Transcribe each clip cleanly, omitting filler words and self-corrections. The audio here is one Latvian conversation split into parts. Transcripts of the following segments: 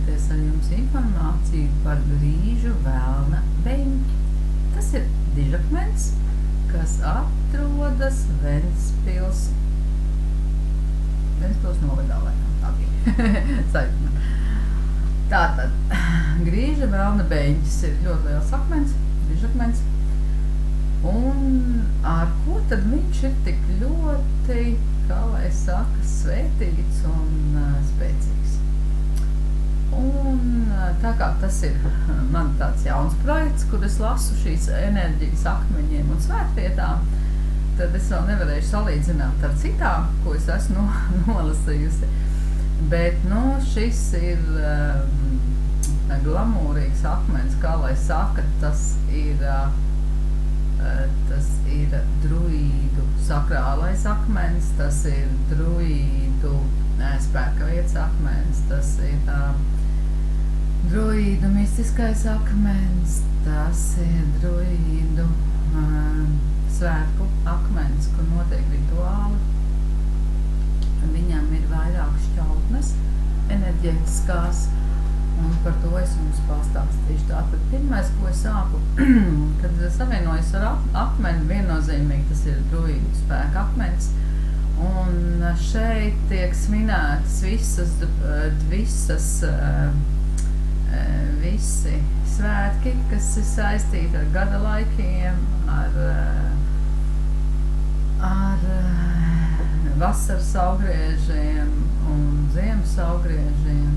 padalīties ar jums informāciju par Grīžu velna beņķi. Tas ir dižakmens, kas atrodas Ventspils novadā, laikam tā bija. Saikuma. Tātad, Grīža velna beņķis ir ļoti liels akmens, dižakmens. Un ar ko tad viņš ir tik ļoti, kā lai saka, svētīts un spēcīgs? Un tā kā tas ir man tāds jauns projekts, kur es lasu šīs enerģijas akmeņiem un svētvietām, tad es vēl nevarēšu salīdzināt ar citām, ko es esmu nolasījusi. Bet, šis ir glamūrīgs akmens, kā lai saka, tas ir druīdu sakrālais akmens, tas ir druīdu spēka vietas akmens, tas ir druīdu mistiskais akmens, tas ir druīdu svētku akmens, kur notiek rituāli. Viņam ir vairāk šķautnes enerģētiskās, un par to es jums pastāstīšu. Tātad pirmais, ko es sāku, kad savienojas ar akmeni, viennozīmīgi tas ir druīdu spēka akmens, un šeit tiek svinētas visi svētki, kas ir saistīti ar gada laikiem, ar vasaras augriežiem un ziemas augriežiem.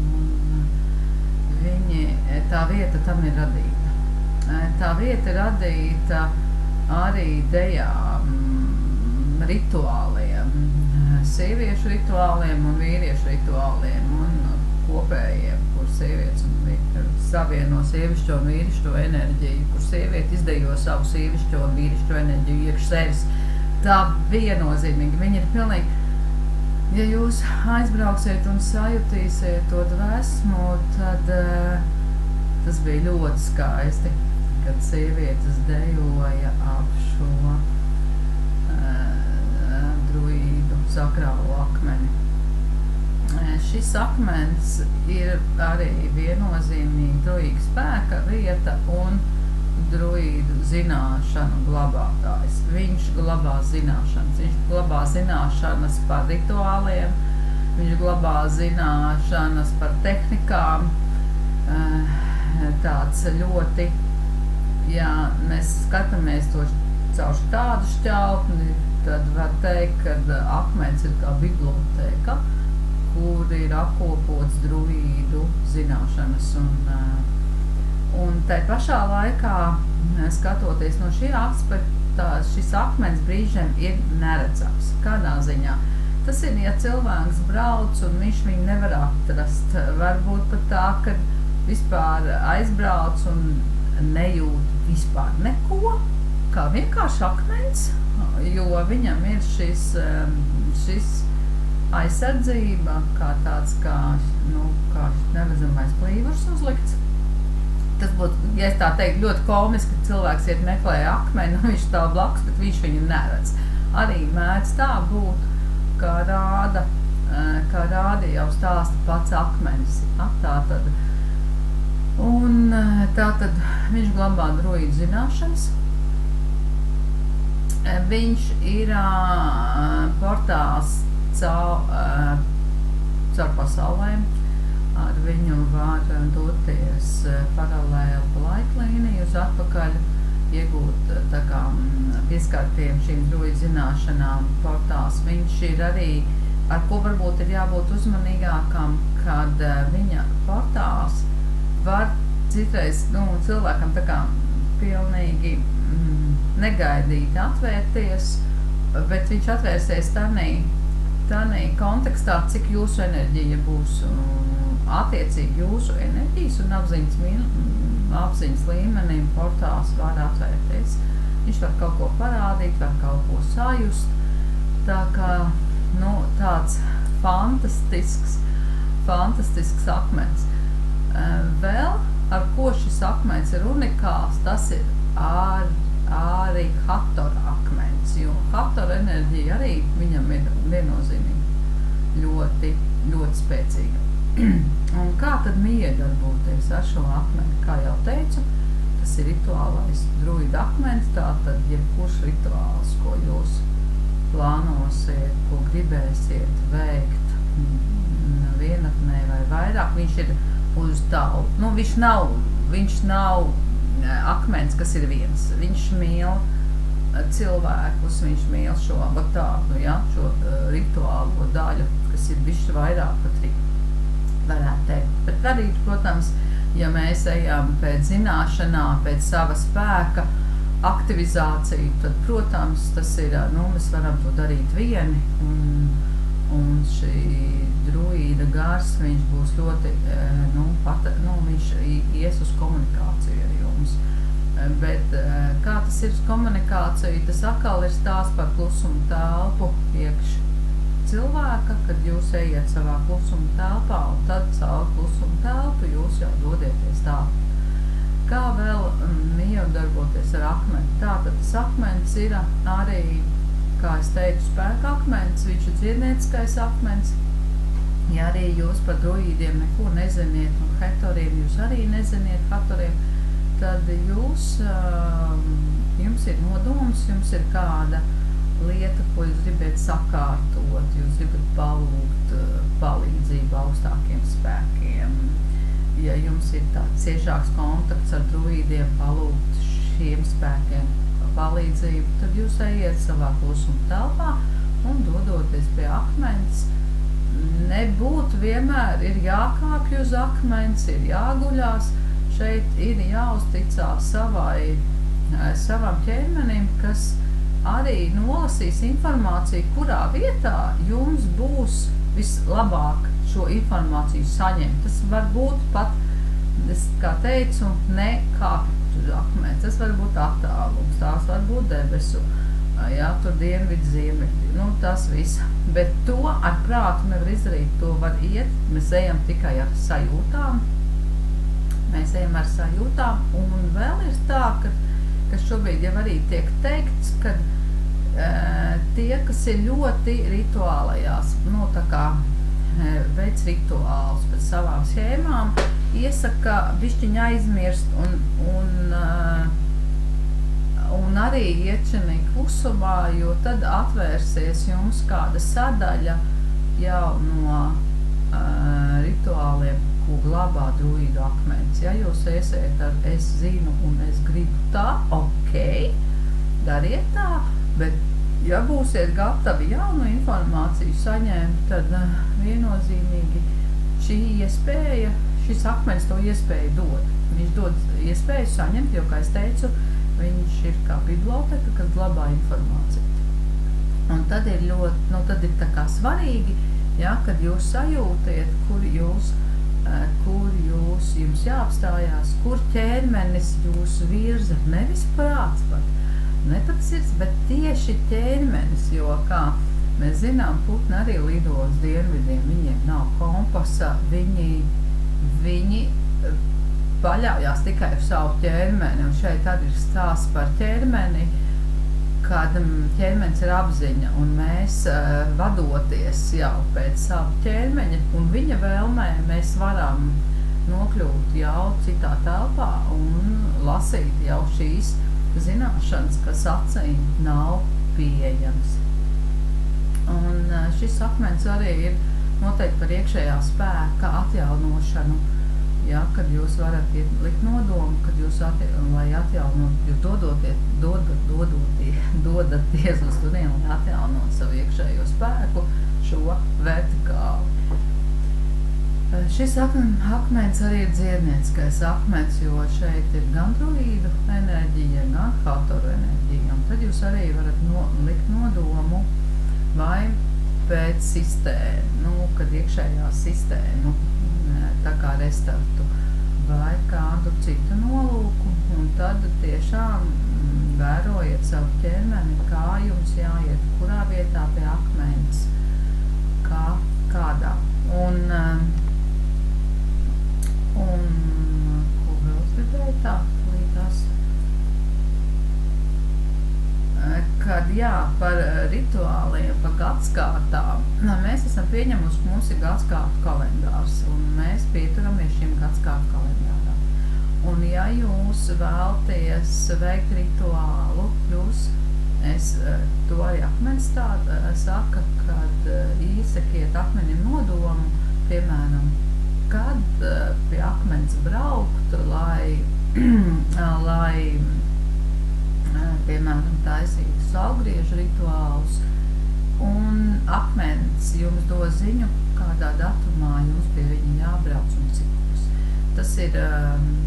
Tā vieta tam ir radīta. Tā vieta ir radīta arī dejām, rituāliem, sieviešu rituāliem un vīriešu rituāliem un kopējiem, kur sievietes un savieno sievišķo un vīrišķo enerģiju, kur sieviete izdejo savu sievišķo un vīrišķo enerģiju iekš sevis. Tā viennozīmīgi, viņi ir pilnīgi. Ja jūs aizbrauksiet un sajutīsiet to dvēsmu, tad tas bija ļoti skaisti, kad sievietes dejoja ap šo druīdu sakrālo akmeni. Šis akmens ir arī viennozīmīgi druīdu spēka vieta un druīdu zināšanu glabātājs. Viņš glabā zināšanas par rituāliem, viņš glabā zināšanas par tehnikām. Tāds ļoti, ja mēs skatāmies to caur tādu šķautni, tad var teikt, ka akmens ir kā biblioteka, kur ir apkopots druīdu zināšanas. Un tai pašā laikā, skatoties no šī aspekta, šis akmens brīžiem ir neredzams. Kādā ziņā? Tas ir, ja cilvēks brauc un viņš viņu nevar atrast. Varbūt pat tā, ka vispār aizbrauc un nejūt vispār neko, kā vienkārši akmens, jo viņam ir šis aizsardzība, kā tāds, kā neredzamais plīvurs uzlikts. Tas būtu, ja es tā teiktu, ļoti komiski, ka cilvēks iet meklē akmeni, un viņš stāv blakus, bet viņš viņu neredz. Arī mēdz tā būt, kā rāda jau stāsta pats akmenis. Tātad viņš glabā druīdu zināšanas. Viņš ir portāls caur pasaulēm. Ar viņu var doties paralēli pa laiklīniju uz atpakaļ, iegūt pieskartiem šīm druīdu zināšanām portāls. Viņš ir arī, ar ko varbūt ir jābūt uzmanīgākam, kad viņa portāls var citreiz cilvēkam pilnīgi negaidīti atvērties, bet viņš atvērsies tādā kontekstā, cik jūsu enerģija būs attiecīgi jūsu enerģijas un apziņas līmenim portāls var atvērties. Viņš var kaut ko parādīt, var kaut ko sajust. Tā kā, tāds fantastisks akmens. Vēl, ar ko šis akmens ir unikāls, tas ir arī Hatora akmens, jo Hatora enerģija arī viņam ir viennozīmīgi ļoti, ļoti spēcīga. Un kā tad miedarboties ar šo akmeni? Kā jau teicu, tas ir rituālais druida akmens, tātad jebkurš rituāls, ko jūs plānosiet, ko gribēsiet veikt vienatnē vai vairāk, viņš ir uz tālu. Nu, viņš nav akmens, kas ir viens. Viņš mīl cilvēkus, viņš mīl šo tādu, ja, šo rituālo daļu, kas ir bišķi vairāk pat varētu teikt. Bet arī, protams, ja mēs ejam pēc zināšanām, pēc sava spēka aktivizāciju, tad, protams, tas ir, mēs varam to darīt vieni, un šī druīda gars, viņš būs ļoti, viņš ies uz komunikāciju ar jums. Bet kā tas ir uz komunikāciju, tas atkal ir stāsts par klusumu telpu iekš cilvēka, kad jūs ejiet savā klusuma telpā, un tad caur klusumu telpu jūs jau dodieties tālāk. Kā vēl miedarboties ar akmeni? Tātad tas akmens ir arī, kā es teicu, spēka akmens, viņš ir dziednieciskais akmens. Ja arī jūs par druīdiem neko neziniet, un hetoriem jūs arī neziniet hatoriem, tad jums ir nodoms, jums ir kāda lieta, ko jūs gribat sakārtot, jūs gribat palūgt palīdzību augstākiem spēkiem. Ja jums ir tāds ciešāks kontakts ar druīdiem, palūgt šiem spēkiem palīdzību, tad jūs ejiet savā klusuma telpā un dodoties pie akmens. Nebūtu vienmēr ir jākāpj uz akmens, ir jāguļās, šeit ir jāuzticās savam ķermenim, kas arī nolasīs informāciju, kurā vietā jums būs vislabāk šo informāciju saņemt. Tas var būt pat, es kā teicu, ne kāpj uz akmens, tas var būt attālums, tās var būt debesu, jā, tur dienvidi, ziemeļi, tas viss. Bet to ar prātu nevar izdarīt, to var iet, mēs ejam tikai ar sajūtām. Mēs ejam ar sajūtām, un vēl ir tā, ka šobrīd jau arī tiek teikts, ka tie, kas ir ļoti rituālajās, tā kā veids rituāls pēc savām schēmām, iesaka bišķiņ aizmirst un arī iečinī klusumā, jo tad atvērsies jums kāda sadaļa jau no rituāliem, ko glabā druīdu akmens. Ja jūs esiet ar es zinu un es gribu tā, ok, dariet tā, bet ja būsiet gatavi jaunu informāciju saņemt, tad viennozīmīgi šis akmens to iespēju dod. Viņš dod iespēju saņemt, jo, kā es teicu, viņš ir kā biblioteka, kas glabā informāciju. Un tad ir tad ir tā kā svarīgi, ja, kad jūs sajūtiet, kur jums jāapstājās, kur ķermenis jūs virza, nevis prāts pat, ne pat sirds, bet tieši ķermenis, jo, kā mēs zinām, putni arī lido uz dienvidiem, viņiem nav kompasa, viņi paļaujās tikai uz savu ķermeni, un šeit arī ir stāsts par ķermeni, kad ķermenis ir apziņa, un mēs vadoties jau pēc savu ķermeņa un viņa vēlmē, mēs varam nokļūt jau citā telpā un lasīt jau šīs zināšanas, kas acīm nav pieejams. Un šis akmens arī ir noteikti par iekšējā spēka atjaunošanu. Ja, kad jūs varat likt nodomu, kad jūs lai atjaunot, jūs dodaties uz turieni, lai atjaunot savu iekšējo spēku, šo vertikāli. Šis akmens arī ir dziednieciskais akmens, jo šeit ir gan druīdu enerģija, gan hatoru enerģija. Un tad jūs arī varat likt nodomu vai pēc sistēmu, kad iekšējā sistēmu, tā kā restartu vai kādu citu nolūku, un tad tiešām vērojiet savu ķermeni, kā jums jāiet, kurā vietā pie akmens, kādā. Un ko vēl es gribēju tā līdās? Kad, jā, par rituāliem pa gadskārtām. Mēs esam pieņemuši, ka mums ir gadskārtu kalendārs, un mēs pieturamies šim gadskārtu kalendāram. Un ja jūs vēlties veikt rituālu, es to arī akmens saka, kad īsakiet akmenim nodomu, piemēram, kad pie akmens braukt, lai piemēram, taisītu saulgriežu rituālus, un akmens jums dos ziņu, kādā datumā jums pie viņa jābrauc un cikos. Tas ir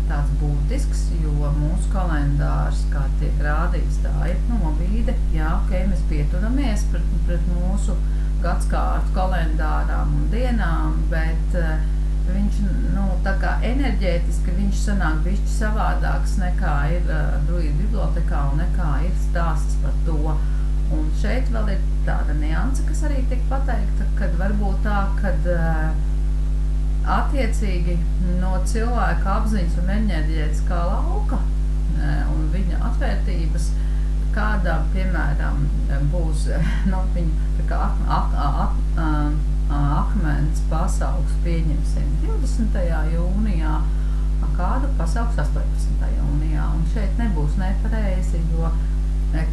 tāds būtisks, jo mūsu kalendārs, kā tiek rādīts, tā ir nobīde. Jā, mēs pieturamies pret mūsu gadskārtu kalendārām un dienām, bet viņš, tā kā enerģētiski viņš sanāk bišķi savādāks nekā ir druīdu bibliotekā un nekā ir stāsts par to. Un šeit vēl ir tāda nianse, kas arī tiek pateikta, kad varbūt tā, kad attiecīgi no cilvēka apziņas un enerģētiskā lauka un viņa atvērtības kādam, piemēram, būs, viņa tā kā akmens pasaugs pieņemsim 20. jūnijā, kādu pasaugs 18. jūnijā. Un šeit nebūs nepareizi, jo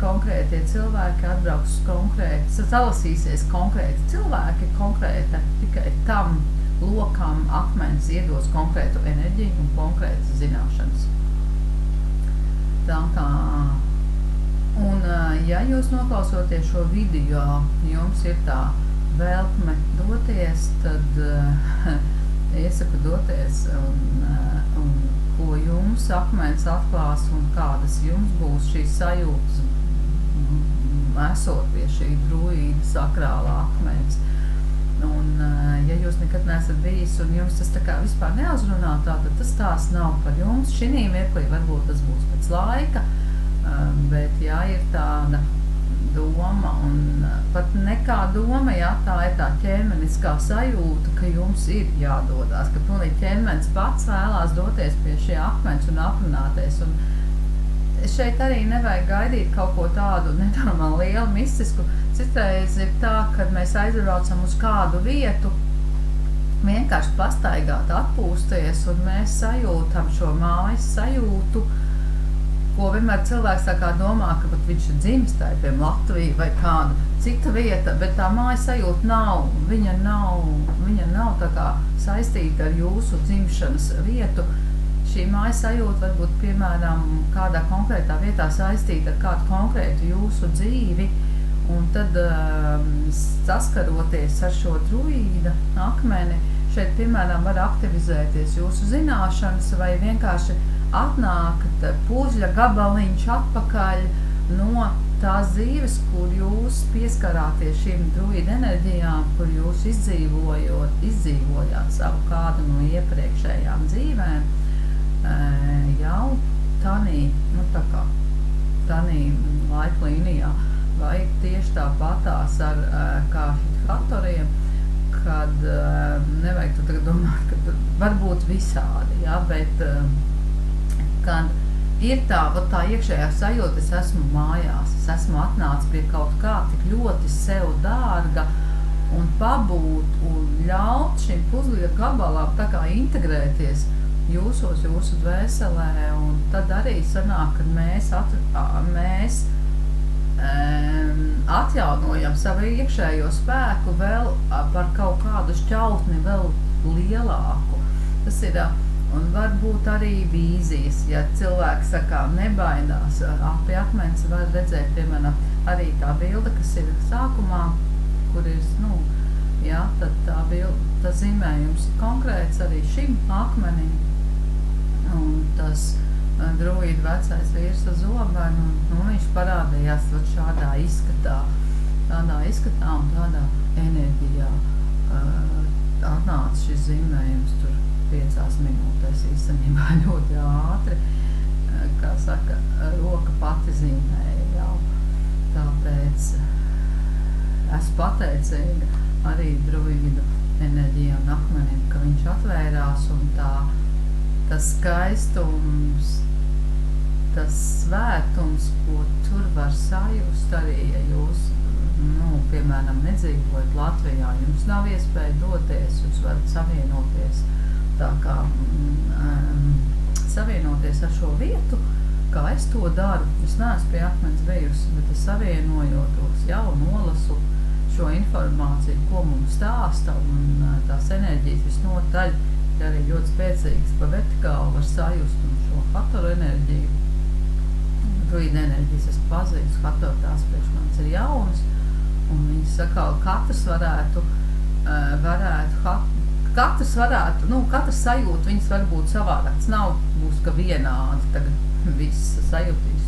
konkrētie cilvēki atbrauks konkrēti, salasīsies konkrēti cilvēki, konkrēta tikai tam lokam akmens iedos konkrētu enerģiju un konkrētas zināšanas. Tā kā. Un ja jūs noklausoties šo video, jums ir tā vēlme doties, tad iesaku doties un ko jums akmens atklās un kādas jums būs šīs sajūtas esot pie šī druīda sakrālā akmens. Un ja jūs nekad neesat bijis un jums tas tā kā vispār neuzrunā, tad tas tās nav par jums. Šī mirklī varbūt tas būs pēc laika, bet jā, ir tāda doma un pat nekā doma, jā, tā ir tā ķermeniskā sajūta, ka jums ir jādodās, ka pilnīgi ķermenis pats vēlās doties pie šie akmens un aprunāties. Un šeit arī nevajag gaidīt kaut ko tādu nenormāli lielu, mistisku. Citreiz ir tā, kad mēs aizbraucam uz kādu vietu, vienkārši pastaigāt, atpūsties, un mēs sajūtam šo mājas sajūtu, ko vienmēr cilvēks tā kā domā, ka pat viņš ir dzimis tā, piemēram, Latvija vai kāda cita vieta, bet tā mājas sajūta nav. Viņa nav tā kā saistīta ar jūsu dzimšanas vietu. Šī mājas sajūta var būt, piemēram, kādā konkrētā vietā saistīta ar kādu konkrētu jūsu dzīvi, un tad saskaroties ar šo druīda akmeni, šeit, piemēram, var aktivizēties jūsu zināšanas vai vienkārši atnākat pužļa gabaliņš atpakaļ no tās dzīves, kur jūs pieskarāties šīm druīda enerģijām, kur jūs izdzīvojāt savu kādu no iepriekšējām dzīvēm, jau tanī laika līnijā. Vai tieši tāpatās ar kā faktoriem, kad nevajag tu tagad domāt, ka varbūt visādi, jā, bet kad ir tā iekšējā sajūta, es esmu mājās, es esmu atnācis pie kaut kā tik ļoti sev dārga un pabūt un ļaut šim puzļa gabalam tā kā integrēties jūsu dvēselē, un tad arī sanāk, kad mēs atjaunojam savu iekšējo spēku vēl par kaut kādu šķautni vēl lielāku. Tas ir, un varbūt arī vīzijas, ja cilvēks saka, nebaidās, pie akmens var redzēt, piemēram, arī tā bilde, kas ir sākumā, kur ir, jā, tad tas zīmējums ir konkrēts arī šim akmenim, un tas druīda vecais vīrs ar zobenu, un viņš parādījās šādā izskatā un tādā enerģijā. Atnāca šis zīmējums tur 5 minūtēs, īstenībā ļoti ātri, kā saka, roka pati zīmēja jau. Tāpēc esmu pateicīga arī druīdu enerģijām un akmenim, ka viņš atvērās un tas skaistums, tas svētums, ko tur var sajust arī, ja jūs piemēram, nedzīvojat Latvijā, jums nav iespēja doties, jūs varat savienoties, tā kā savienoties ar šo vietu, kā es to daru. Es neesmu pie akmens bijusi, bet es savienojotos jau nolasu šo informāciju, ko mums stāsta, un tās enerģijas visnotaļ ir arī ļoti spēcīgas pa vertikālu, var sajust un šo hatoru enerģiju. Druīda enerģijas es pazīstu, hatoru tās priekš manis ir jaunas, un viņas saka, katrs sajūta, viņas var būt savādāks, nav būs, ka vienādi tagad viss sajūtīs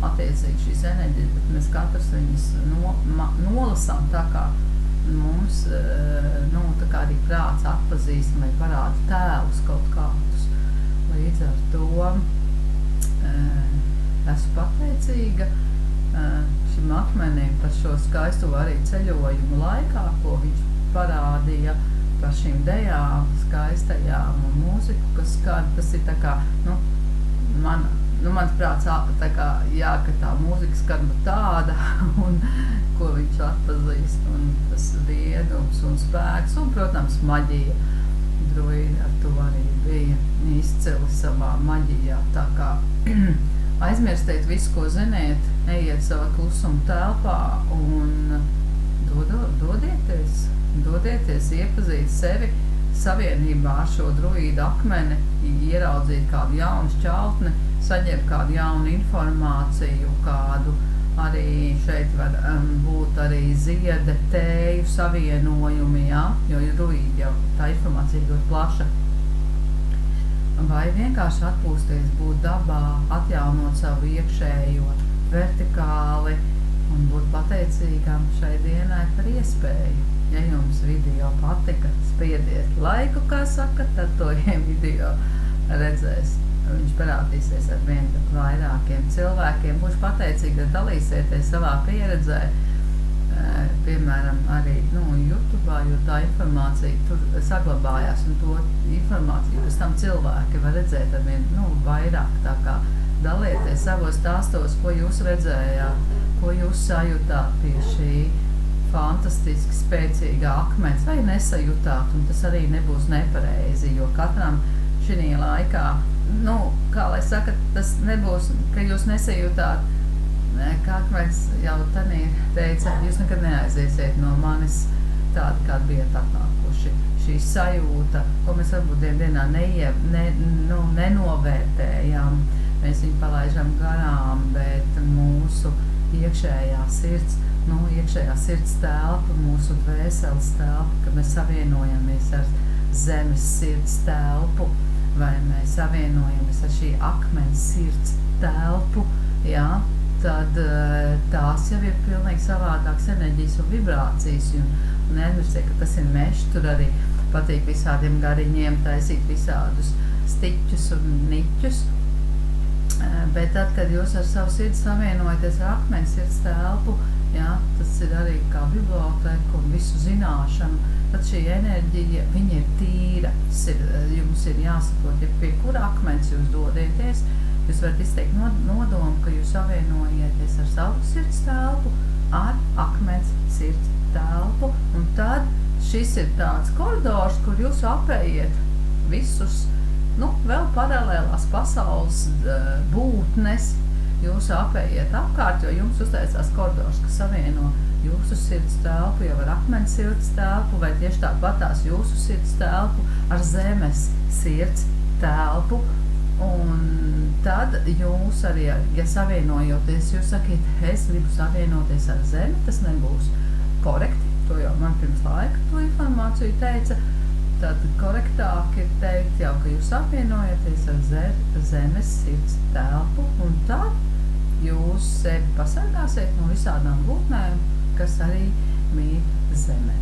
attiecīgi šīs enerģijas, bet mēs katrs viņas nolasām tā kā mums, tā kā arī prāts atpazīstam vai parāda tēlus kaut kādus. Līdz ar to esmu pateicīga šim akmenim par šo skaisto arī ceļojumu laikā, ko viņš parādīja par šīm dejām, skaistajām un mūziku, kas skan, tas ir tā kā, mans prāts tā kā, jā, ka tā mūzika skan tāda, un ko viņš atpazīst, un tas viedums un spēks, un, protams, maģija. Druīdi ar to arī bija izcili savā maģijā, tā kā aizmirstiet visu, ko ziniet, ejiet savā klusuma telpā un dodieties iepazīt sevi savienībā ar šo druīdu akmeni, ieraudzīt kādu jaunu šķautni, saņemt kādu jaunu informāciju, kādu arī šeit var būt arī ziede, tēju savienojumi, ja? Jo druīdi jau tā informācija ļoti plaša. Vai vienkārši atpūsties, būt dabā, atjaunot savu iekšējo vertikāli un būt pateicīgam šai dienai par iespēju. Ja jums video patika, spiediet laiku, kā saka, tad to video redzēs. Viņš parādīsies ar vien vairākiem cilvēkiem. Būšu pateicīgi, ka dalīsieties savā pieredzē, piemēram, arī YouTube'ā, jo tā informācija tur saglabājās, un to informāciju pēc tam cilvēki var redzēt ar vien vairāk. Tā kā dalieties savos stāstos, ko jūs redzējāt, ko jūs sajūtāt pie šī fantastiski spēcīgā akmens, vai nesajūtāt, un tas arī nebūs nepareizi, jo katram šī laikā, kā lai saka, tas nebūs, ka jūs nesajūtāt, kā akmens jau tanī teica, jūs nekad neaiziesiet no manis tādi, kādi bijat atnākuši. Šī sajūta, ko mēs varbūt dienā nenovērtējam, mēs viņu palaižam garām, bet mūsu iekšējā sirds telpa, mūsu dvēseles telpa, kad mēs savienojamies ar zemes sirds telpu, vai mēs savienojamies ar šī akmens sirds telpu, jā, tad tās jau ir pilnīgi savādākas enerģijas un vibrācijas, un neaizmirstiet, ka tas ir mežs, tur arī patīk visādiem gariņiem taisīt visādus stiķus un niķus, bet tad, kad jūs ar savu sirdi savienojaties ar akmens sirds telpu, jā, tas ir arī kā biblioteka un visu zināšanu, tad šī enerģija, viņa ir tīra. Jums ir jāsaprot, ja pie kura akmens jūs dodieties, jūs varat izteikt nodomu, ka jūs savienojieties ar savu sirds telpu, ar akmens sirds telpu, un tad šis ir tāds koridors, kur jūs apējiet visus, vēl paralēlās pasaules būtnes, jūs apējiet apkārt, jo jums uztaisās koridors, kas savieno jūsu sirds telpu jau ar akmens sirds telpu, vai tieši tāpatās jūsu sirds telpu ar zemes sirds telpu. Un tad jūs arī, ja savienojoties, jūs sakiet, es gribu savienoties ar zemi, tas nebūs korekti, to jau man pirms laika to informāciju teica. Tad korektāk ir teikt jau, ka jūs apvienojaties ar zemes sirds telpu, un tad jūs sevi pasargāsiet no visādām būtnēm, kas arī mīt zemē.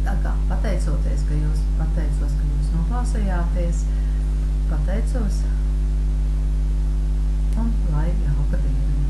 Tā kā pateicos, ka jūs noklausījāties, pateicos, un lai jauka diena.